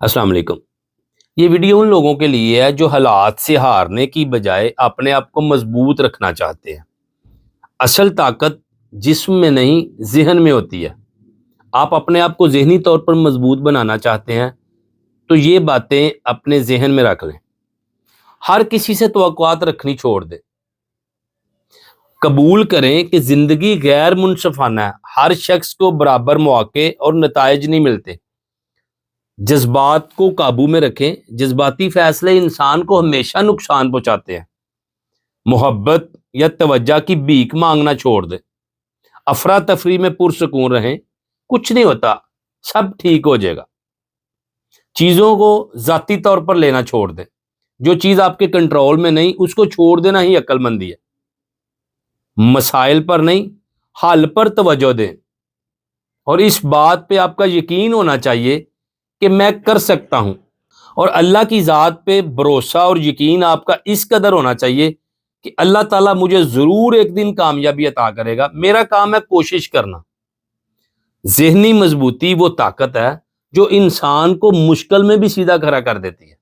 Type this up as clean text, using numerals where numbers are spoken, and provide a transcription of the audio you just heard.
السلام علیکم۔ یہ ویڈیو ان لوگوں کے لیے ہے جو حالات سے ہارنے کی بجائے اپنے آپ کو مضبوط رکھنا چاہتے ہیں۔ اصل طاقت جسم میں نہیں ذہن میں ہوتی ہے۔ آپ اپنے آپ کو ذہنی طور پر مضبوط بنانا چاہتے ہیں تو یہ باتیں اپنے ذہن میں رکھ لیں۔ ہر کسی سے توقعات رکھنی چھوڑ دیں۔ قبول کریں کہ زندگی غیر منصفانہ ہے۔ ہر شخص کو برابر مواقع اور نتائج نہیں ملتے۔ جذبات کو قابو میں رکھیں۔ جذباتی فیصلے انسان کو ہمیشہ نقصان پہنچاتے ہیں۔ محبت یا توجہ کی بھیک مانگنا چھوڑ دیں۔ افراتفری میں پرسکون رہیں۔ کچھ نہیں ہوتا، سب ٹھیک ہو جائے گا۔ چیزوں کو ذاتی طور پر لینا چھوڑ دیں۔ جو چیز آپ کے کنٹرول میں نہیں اس کو چھوڑ دینا ہی عقل مندی ہے۔ مسائل پر نہیں، حل پر توجہ دیں، اور اس بات پہ آپ کا یقین ہونا چاہیے کہ میں کر سکتا ہوں، اور اللہ کی ذات پہ بھروسہ اور یقین آپ کا اس قدر ہونا چاہیے کہ اللہ تعالیٰ مجھے ضرور ایک دن کامیابی عطا کرے گا، میرا کام ہے کوشش کرنا۔ ذہنی مضبوطی وہ طاقت ہے جو انسان کو مشکل میں بھی سیدھا کھڑا کر دیتی ہے۔